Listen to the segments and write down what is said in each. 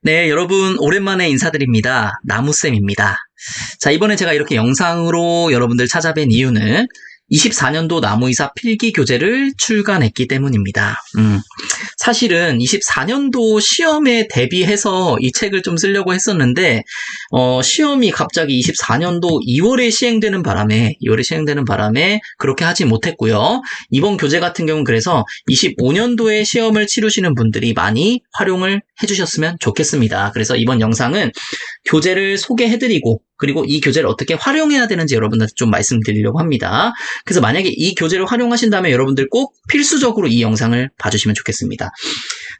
네, 여러분 오랜만에 인사드립니다. 나무쌤입니다. 자, 이번에 제가 이렇게 영상으로 여러분들 찾아뵌 이유는 24년도 나무이사 필기교재를 출간했기 때문입니다. 사실은 24년도 시험에 대비해서 이 책을 좀 쓰려고 했었는데 시험이 갑자기 24년도 2월에 시행되는 바람에 그렇게 하지 못했고요. 이번 교재 같은 경우는 그래서 25년도에 시험을 치르시는 분들이 많이 활용을 해주셨으면 좋겠습니다. 그래서 이번 영상은 교재를 소개해드리고 그리고 이 교재를 어떻게 활용해야 되는지 여러분들한테 좀 말씀드리려고 합니다. 그래서 만약에 이 교재를 활용하신다면 여러분들 꼭 필수적으로 이 영상을 봐주시면 좋겠습니다.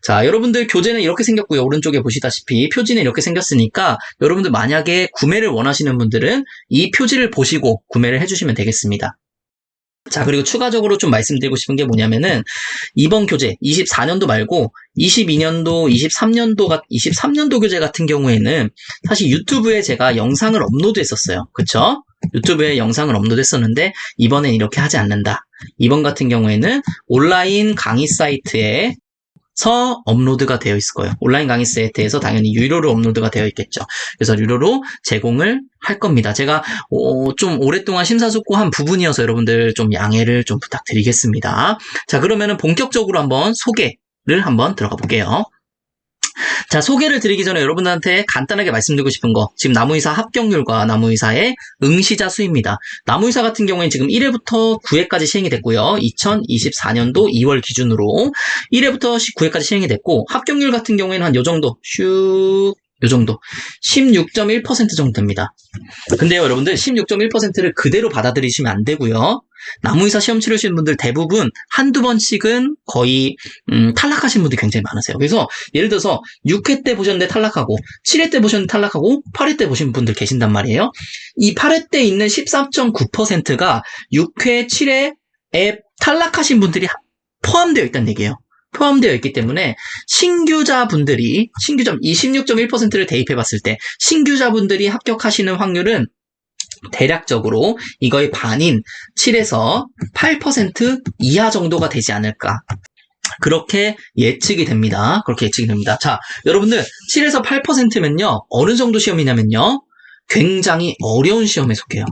자, 여러분들 교재는 이렇게 생겼고요. 오른쪽에 보시다시피 표지는 이렇게 생겼으니까 여러분들 만약에 구매를 원하시는 분들은 이 표지를 보시고 구매를 해주시면 되겠습니다. 자, 그리고 추가적으로 좀 말씀드리고 싶은 게 뭐냐면은 이번 교재 24년도 말고 22년도, 23년도 교재 같은 경우에는 사실 유튜브에 제가 영상을 업로드했었어요. 그쵸? 유튜브에 영상을 업로드했었는데 이번엔 이렇게 하지 않는다. 이번 같은 경우에는 온라인 강의 사이트에 업로드가 되어 있을 거예요. 온라인 강의 사이트에서 당연히 유료로 업로드가 되어 있겠죠. 그래서 유료로 제공을 할 겁니다. 제가 좀 오랫동안 심사숙고한 부분이어서 여러분들 좀 양해를 좀 부탁드리겠습니다. 자, 그러면은 본격적으로 한번 소개를 한번 들어가 볼게요. 자, 소개를 드리기 전에 여러분들한테 간단하게 말씀드리고 싶은 거, 지금 나무이사 합격률과 나무이사의 응시자 수입니다. 나무이사 같은 경우에는 지금 1회부터 9회까지 시행이 됐고요. 2024년도 2월 기준으로 1회부터 9회까지 시행이 됐고, 합격률 같은 경우에는 한 요 정도, 요 정도 16.1% 정도 됩니다. 근데요, 여러분들 16.1%를 그대로 받아들이시면 안 되고요. 나무이사 시험 치르시는 분들 대부분 한두 번씩은 거의 탈락하시는 분들이 굉장히 많으세요. 그래서 예를 들어서 6회 때 보셨는데 탈락하고 7회 때 보셨는데 탈락하고 8회 때 보신 분들 계신단 말이에요. 이 8회 때 있는 14.9%가 6회, 7회에 탈락하신 분들이 포함되어 있다는 얘기예요. 포함되어 있기 때문에 신규자분들이 이 16.1%를 대입해봤을 때 신규자분들이 합격하시는 확률은 대략적으로 이거의 반인 7에서 8% 이하 정도가 되지 않을까. 그렇게 예측이 됩니다. 자, 여러분들 7에서 8%면요. 어느 정도 시험이냐면요. 굉장히 어려운 시험에 속해요.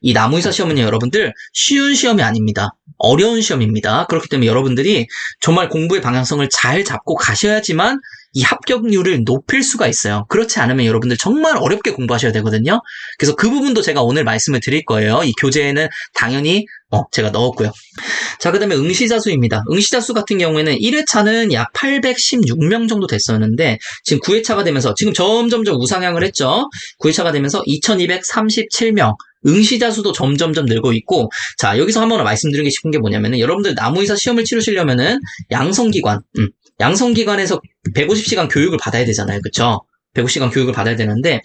이 나무이사 시험은요, 여러분들 쉬운 시험이 아닙니다. 어려운 시험입니다. 그렇기 때문에 여러분들이 정말 공부의 방향성을 잘 잡고 가셔야지만 이 합격률을 높일 수가 있어요. 그렇지 않으면 여러분들 정말 어렵게 공부하셔야 되거든요. 그래서 그 부분도 제가 오늘 말씀을 드릴 거예요. 이 교재에는 당연히 제가 넣었고요. 자, 그 다음에 응시자 수입니다. 응시자 수 같은 경우에는 1회차는 약 816명 정도 됐었는데 지금 9회차가 되면서 지금 점점점 우상향을 했죠. 9회차가 되면서 2237명. 응시자 수도 점점점 늘고 있고, 자, 여기서 한번 말씀드리고 싶은 게 뭐냐면은 여러분들 나무이사 시험을 치르시려면은 양성기관에서 150시간 교육을 받아야 되잖아요. 그쵸? 150시간 교육을 받아야 되는데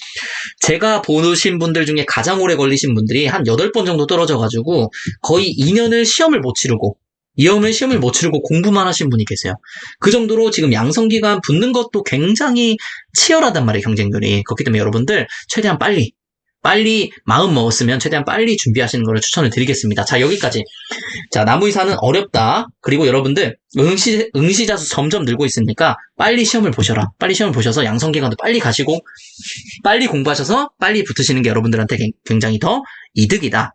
제가 보신 분들 중에 가장 오래 걸리신 분들이 한 8번 정도 떨어져가지고 거의 2년을 시험을 못 치르고 공부만 하신 분이 계세요. 그 정도로 지금 양성기관 붙는 것도 굉장히 치열하단 말이에요. 경쟁률이. 그렇기 때문에 여러분들 최대한 빨리 마음 먹었으면 최대한 빨리 준비하시는 것을 추천을 드리겠습니다. 자, 여기까지. 자, 나무이사는 어렵다. 그리고 여러분들 응시자 수 점점 늘고 있으니까 빨리 시험을 보셔라. 빨리 시험을 보셔서 양성기관도 빨리 가시고 빨리 공부하셔서 빨리 붙으시는 게 여러분들한테 굉장히 더 이득이다.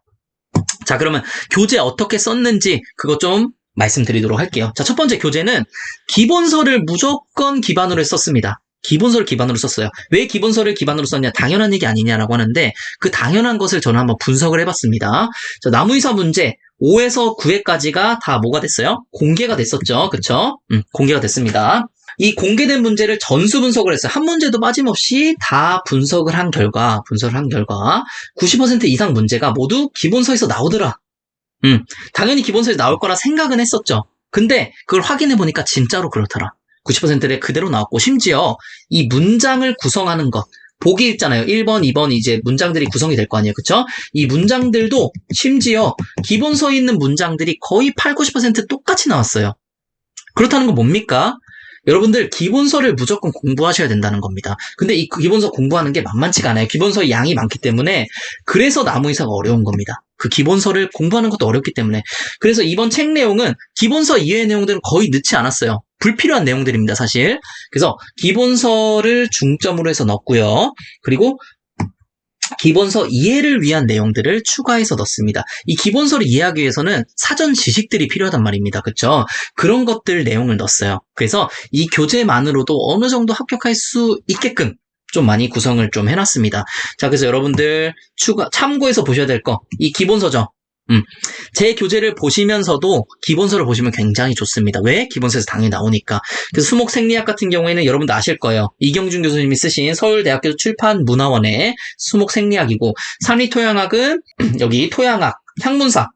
자, 그러면 교재 어떻게 썼는지 그거 좀 말씀드리도록 할게요. 자, 첫 번째 교재는 기본서를 무조건 기반으로 썼습니다. 기본서를 기반으로 썼어요. 왜 기본서를 기반으로 썼냐? 당연한 얘기 아니냐라고 하는데 그 당연한 것을 저는 한번 분석을 해봤습니다. 자, 나무이사 문제 5에서 9회까지가 다 뭐가 됐어요? 공개가 됐었죠. 그쵸? 공개가 됐습니다. 이 공개된 문제를 전수 분석을 했어요. 한 문제도 빠짐없이 다 분석을 한 결과 90% 이상 문제가 모두 기본서에서 나오더라. 당연히 기본서에서 나올 거라 생각은 했었죠. 근데 그걸 확인해보니까 진짜로 그렇더라. 90%를 그대로 나왔고, 심지어 이 문장을 구성하는 것, 보기 있잖아요. 1번, 2번 이제 문장들이 구성이 될 거 아니에요. 그쵸? 이 문장들도 심지어 기본서에 있는 문장들이 거의 80, 90% 똑같이 나왔어요. 그렇다는 건 뭡니까? 여러분들 기본서를 무조건 공부하셔야 된다는 겁니다. 근데 이 기본서 공부하는 게 만만치가 않아요. 기본서의 양이 많기 때문에 그래서 나무이사가 어려운 겁니다. 그 기본서를 공부하는 것도 어렵기 때문에. 그래서 이번 책 내용은 기본서 이외의 내용들은 거의 넣지 않았어요. 불필요한 내용들입니다, 사실. 그래서 기본서를 중점으로 해서 넣었고요. 그리고 기본서 이해를 위한 내용들을 추가해서 넣습니다. 이 기본서를 이해하기 위해서는 사전 지식들이 필요하단 말입니다. 그쵸? 그런 것들 내용을 넣었어요. 그래서 이 교재만으로도 어느 정도 합격할 수 있게끔 좀 많이 구성을 좀 해놨습니다. 자, 그래서 여러분들 참고해서 보셔야 될 거, 이 기본서죠. 제 교재를 보시면서도 기본서를 보시면 굉장히 좋습니다. 왜? 기본서에서 당연히 나오니까. 그래서 수목 생리학 같은 경우에는 여러분도 아실 거예요. 이경준 교수님이 쓰신 서울대학교 출판 문화원의 수목 생리학이고, 산리토양학은 여기 토양학, 향문사에서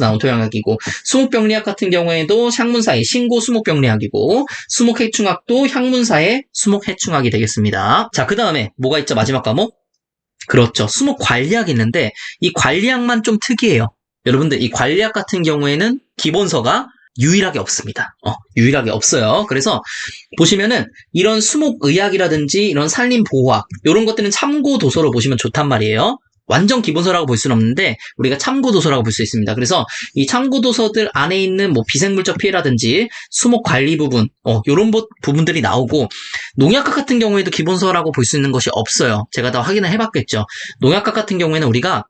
나온 토양학이고, 수목병리학 같은 경우에도 향문사의 신고 수목병리학이고, 수목해충학도 향문사의 수목해충학이 되겠습니다. 자, 그 다음에 뭐가 있죠? 마지막 과목? 그렇죠. 수목관리학이 있는데 이 관리학만 좀 특이해요. 여러분들 이 관리학 같은 경우에는 기본서가 유일하게 없습니다. 유일하게 없어요. 그래서 보시면은 이런 수목의학이라든지 이런 산림보호학 이런 것들은 참고 도서로 보시면 좋단 말이에요. 완전 기본서라고 볼 수는 없는데 우리가 참고 도서라고 볼 수 있습니다. 그래서 이 참고 도서들 안에 있는 뭐 비생물적 피해라든지 수목 관리 부분, 요런 부분들이 나오고, 농약학 같은 경우에도 기본서라고 볼 수 있는 것이 없어요. 제가 다 확인을 해봤겠죠. 농약학 같은 경우에는 우리가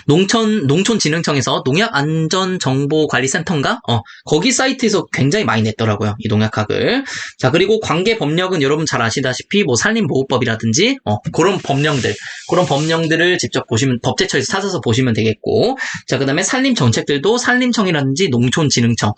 농촌진흥청에서 농약안전정보관리센터인가? 거기 사이트에서 굉장히 많이 냈더라고요. 이 농약학을. 자, 그리고 관계법령은 여러분 잘 아시다시피 뭐 산림보호법이라든지 그런 법령들을 직접 보시면, 법제처에서 찾아서 보시면 되겠고, 자, 그 다음에 산림정책들도 산림청이라든지 농촌진흥청,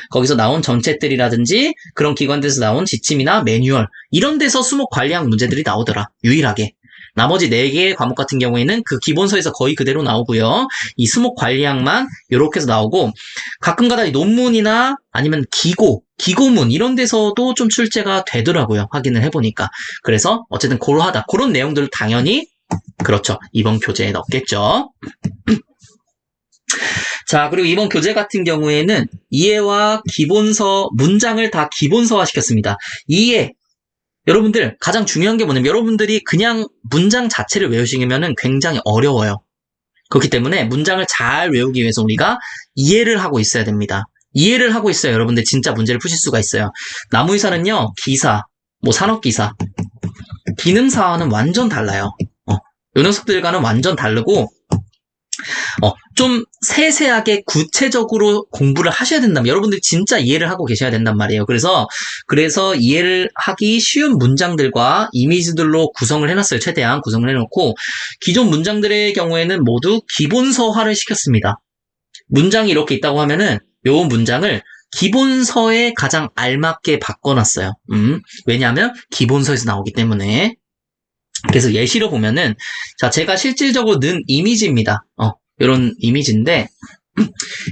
거기서 나온 정책들이라든지 그런 기관들에서 나온 지침이나 매뉴얼, 이런 데서 수목관리학 문제들이 나오더라. 유일하게. 나머지 4개의 과목 같은 경우에는 그 기본서에서 거의 그대로 나오고요. 이 수목관리학만 이렇게 해서 나오고, 가끔가다 논문이나 아니면 기고문 이런 데서도 좀 출제가 되더라고요. 확인을 해보니까. 그래서 어쨌든 고러하다. 그런 내용들을 당연히 그렇죠. 이번 교재에 넣겠죠. 자, 그리고 이번 교재 같은 경우에는 이해와 기본서, 문장을 다 기본서화 시켰습니다. 이해. 여러분들 가장 중요한 게 뭐냐면 여러분들이 그냥 문장 자체를 외우시면 굉장히 어려워요. 그렇기 때문에 문장을 잘 외우기 위해서 우리가 이해를 하고 있어야 됩니다. 이해를 하고 있어야 여러분들 진짜 문제를 푸실 수가 있어요. 나무위사는요, 기사, 뭐 산업기사, 기능사와는 완전 달라요. 요 녀석들과는 완전 다르고, 좀 세세하게 구체적으로 공부를 하셔야 된다면 여러분들이 진짜 이해를 하고 계셔야 된단 말이에요. 그래서 이해를 하기 쉬운 문장들과 이미지들로 구성을 해놨어요. 최대한 구성을 해놓고, 기존 문장들의 경우에는 모두 기본서화를 시켰습니다. 문장이 이렇게 있다고 하면은 요 문장을 기본서에 가장 알맞게 바꿔놨어요. 왜냐하면 기본서에서 나오기 때문에. 그래서 예시로 보면은, 자, 제가 실질적으로 넣은 이미지입니다. 이런 이미지인데,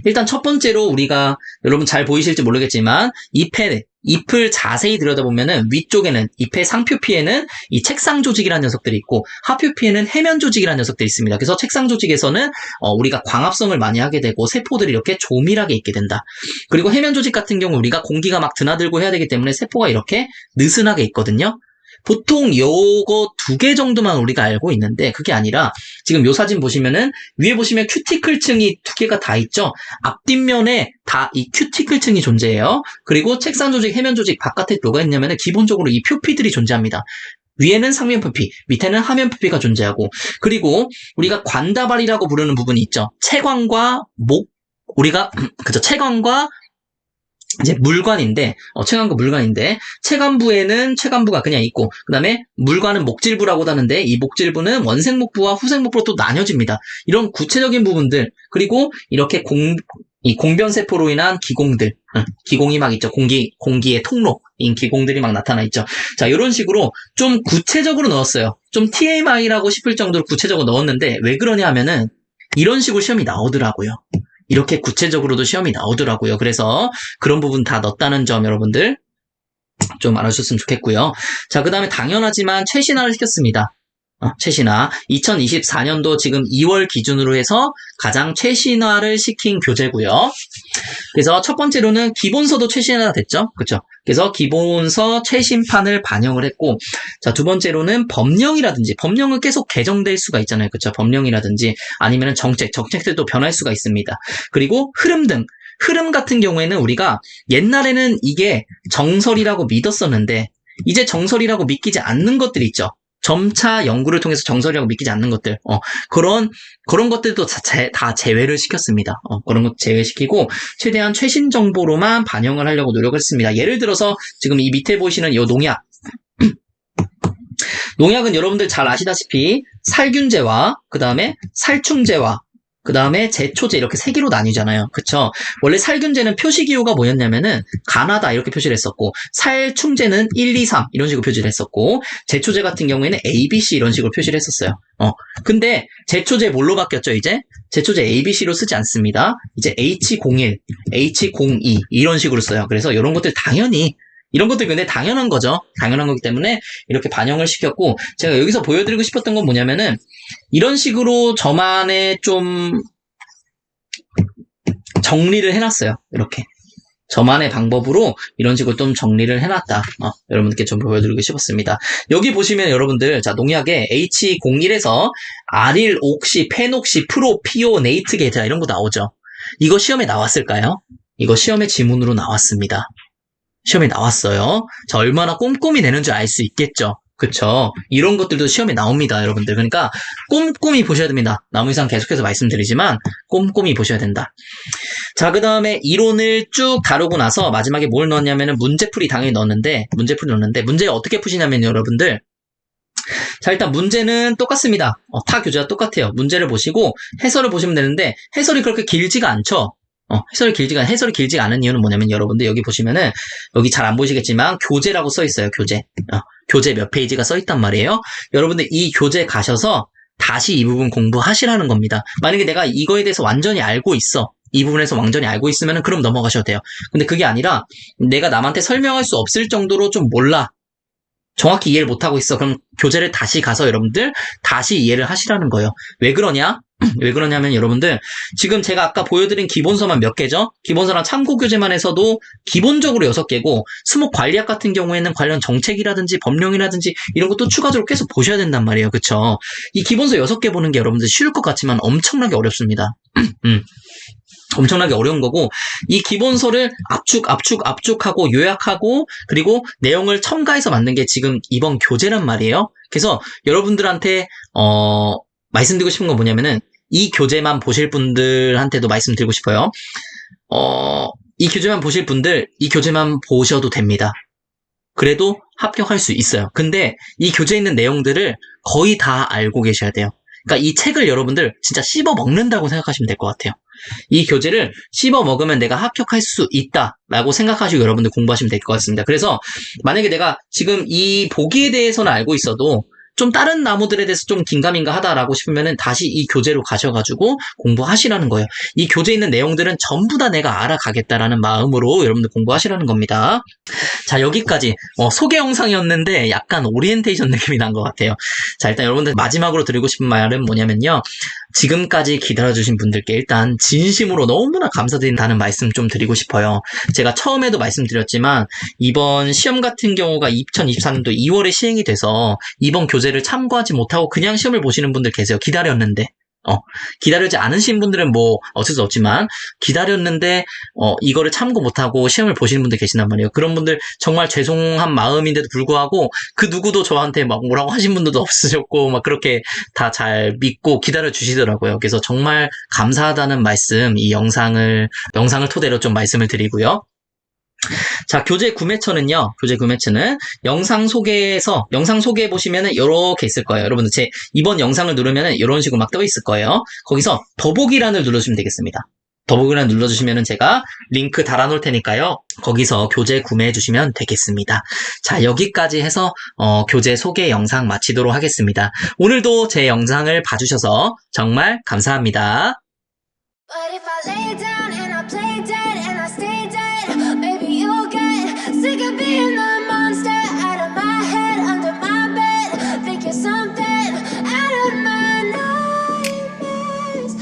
일단 첫 번째로 우리가, 여러분 잘 보이실지 모르겠지만, 잎을 자세히 들여다보면은 위쪽에는, 잎의 상표피에는 이 책상 조직이라는 녀석들이 있고, 하표피에는 해면 조직이라는 녀석들이 있습니다. 그래서 책상 조직에서는 우리가 광합성을 많이 하게 되고, 세포들이 이렇게 조밀하게 있게 된다. 그리고 해면 조직 같은 경우 우리가 공기가 막 드나들고 해야 되기 때문에 세포가 이렇게 느슨하게 있거든요. 보통 요거 2개 정도만 우리가 알고 있는데 그게 아니라 지금 요 사진 보시면은 위에 보시면 큐티클층이 2개가 다 있죠. 앞뒷면에 다 이 큐티클층이 존재해요. 그리고 책상 조직, 해면 조직 바깥에 뭐가 있냐면은 기본적으로 이 표피들이 존재합니다. 위에는 상면 표피, 밑에는 하면 표피가 존재하고, 그리고 우리가 관다발이라고 부르는 부분이 있죠. 체관과 체관과 이제 물관인데, 체관부에는 체관부가 그냥 있고, 그 다음에 물관은 목질부라고도 하는데, 이 목질부는 원생목부와 후생목부로 또 나뉘어집니다. 이런 구체적인 부분들, 그리고 이렇게 공변세포로 인한 기공들, 기공이 막 있죠. 공기의 통로인 기공들이 막 나타나 있죠. 자, 이런 식으로 좀 구체적으로 넣었어요. 좀 TMI라고 싶을 정도로 구체적으로 넣었는데, 왜 그러냐 하면은, 이런 식으로 시험이 나오더라고요. 이렇게 구체적으로도 시험이 나오더라고요. 그래서 그런 부분 다 넣었다는 점 여러분들 좀 알아주셨으면 좋겠고요. 자, 그 다음에 당연하지만 최신화를 시켰습니다. 최신화. 2024년도 지금 2월 기준으로 해서 가장 최신화를 시킨 교재고요. 그래서 첫 번째로는 기본서도 최신화가 됐죠. 그렇죠? 그래서 기본서 최신판을 반영을 했고, 자, 두 번째로는 법령은 계속 개정될 수가 있잖아요. 그렇죠? 법령이라든지 아니면 정책들도 변할 수가 있습니다. 그리고 흐름 등 흐름 같은 경우에는 우리가 옛날에는 이게 정설이라고 믿었었는데 이제 정설이라고 믿기지 않는 것들이 있죠. 점차 연구를 통해서 정설이라고 믿기지 않는 것들, 그런 것들도 다 제외를 시켰습니다. 그런 것 제외시키고 최대한 최신 정보로만 반영을 하려고 노력을 했습니다. 예를 들어서 지금 이 밑에 보시는 이 농약. 농약은 여러분들 잘 아시다시피 살균제와 그 다음에 살충제와 그 다음에 제초제 이렇게 세 개로 나뉘잖아요. 그쵸? 원래 살균제는 표시기호가 뭐였냐면은 가나다 이렇게 표시를 했었고 살충제는 1, 2, 3 이런 식으로 표시를 했었고 제초제 같은 경우에는 A, B, C 이런 식으로 표시를 했었어요. 근데 제초제 뭘로 바뀌었죠 이제? 제초제 A, B, C로 쓰지 않습니다. 이제 H01, H02 이런 식으로 써요. 그래서 이런 것들 당연히 이런 것들 근데 당연한 거죠. 당연한 거기 때문에 이렇게 반영을 시켰고 제가 여기서 보여드리고 싶었던 건 뭐냐면은 이런 식으로 저만의 좀 정리를 해놨어요. 이렇게 저만의 방법으로 이런 식으로 좀 정리를 해놨다. 여러분들께 좀 보여드리고 싶었습니다. 여기 보시면 여러분들 자 농약에 H01에서 아릴, 옥시, 페녹시, 프로, 피오, 네이트게이트 이런 거 나오죠. 이거 시험에 나왔을까요? 이거 시험에 지문으로 나왔습니다. 시험에 나왔어요. 자, 얼마나 꼼꼼히 내는지 알 수 있겠죠. 그쵸? 이런 것들도 시험에 나옵니다, 여러분들. 그러니까 꼼꼼히 보셔야 됩니다. 나무위상 계속해서 말씀드리지만 꼼꼼히 보셔야 된다. 자, 그 다음에 이론을 쭉 다루고 나서 마지막에 뭘 넣었냐면은 문제풀이 당연히 넣었는데 문제 어떻게 푸시냐면 여러분들 자, 일단 문제는 똑같습니다. 타 교재와 똑같아요. 문제를 보시고 해설을 보시면 되는데 해설이 그렇게 길지가 않죠. 해설이 길지가 않은 이유는 뭐냐면 여러분들 여기 보시면은 여기 잘 안 보이시겠지만 교재라고 써 있어요. 교재. 교재 몇 페이지가 써 있단 말이에요. 여러분들 이 교재 가셔서 다시 이 부분 공부하시라는 겁니다. 만약에 내가 이거에 대해서 완전히 알고 있어. 이 부분에서 완전히 알고 있으면은 그럼 넘어가셔도 돼요. 근데 그게 아니라 내가 남한테 설명할 수 없을 정도로 좀 몰라. 정확히 이해를 못하고 있어. 그럼 교재를 다시 가서 여러분들 다시 이해를 하시라는 거예요. 왜 그러냐? 왜 그러냐면 여러분들 지금 제가 아까 보여드린 기본서만 몇 개죠? 기본서랑 참고교재만 해서도 기본적으로 6개고 수목 관리학 같은 경우에는 관련 정책이라든지 법령이라든지 이런 것도 추가적으로 계속 보셔야 된단 말이에요. 그쵸? 이 기본서 6개 보는 게 여러분들 쉬울 것 같지만 엄청나게 어렵습니다. 엄청나게 어려운 거고 이 기본서를 압축하고 요약하고 그리고 내용을 첨가해서 만든 게 지금 이번 교재란 말이에요. 그래서 여러분들한테 말씀드리고 싶은 건 뭐냐면은 이 교재만 보실 분들한테도 말씀드리고 싶어요. 이 교재만 보실 분들 이 교재만 보셔도 됩니다. 그래도 합격할 수 있어요. 근데 이 교재에 있는 내용들을 거의 다 알고 계셔야 돼요. 그러니까 이 책을 여러분들 진짜 씹어 먹는다고 생각하시면 될 것 같아요. 이 교재를 씹어 먹으면 내가 합격할 수 있다라고 생각하시고 여러분들 공부하시면 될 것 같습니다. 그래서 만약에 내가 지금 이 보기에 대해서는 알고 있어도 좀 다른 나무들에 대해서 좀 긴가민가 하다라고 싶으면은 다시 이 교재로 가셔가지고 공부하시라는 거예요. 이 교재에 있는 내용들은 전부 다 내가 알아가겠다라는 마음으로 여러분들 공부하시라는 겁니다. 자, 여기까지 소개 영상이었는데 약간 오리엔테이션 느낌이 난 것 같아요. 자, 일단 여러분들 마지막으로 드리고 싶은 말은 뭐냐면요. 지금까지 기다려주신 분들께 일단 진심으로 너무나 감사드린다는 말씀 좀 드리고 싶어요. 제가 처음에도 말씀드렸지만 이번 시험 같은 경우가 2024년도 2월에 시행이 돼서 이번 교재를 참고하지 못하고 그냥 시험을 보시는 분들 계세요. 기다렸는데. 기다리지 않으신 분들은 뭐 어쩔 수 없지만 기다렸는데 이거를 참고 못하고 시험을 보시는 분들 계신단 말이에요. 그런 분들 정말 죄송한 마음인데도 불구하고 그 누구도 저한테 막 뭐라고 하신 분들도 없으셨고 막 그렇게 다 잘 믿고 기다려 주시더라고요. 그래서 정말 감사하다는 말씀 이 영상을 토대로 좀 말씀을 드리고요. 자, 교재 구매처는 영상 소개에 보시면은 이렇게 있을 거예요. 여러분들 제 이번 영상을 누르면은 이런 식으로 막 떠 있을 거예요. 거기서 더보기란을 눌러주시면 되겠습니다. 더보기란 눌러주시면은 제가 링크 달아놓을 테니까요. 거기서 교재 구매해 주시면 되겠습니다. 자, 여기까지 해서 교재 소개 영상 마치도록 하겠습니다. 오늘도 제 영상을 봐주셔서 정말 감사합니다.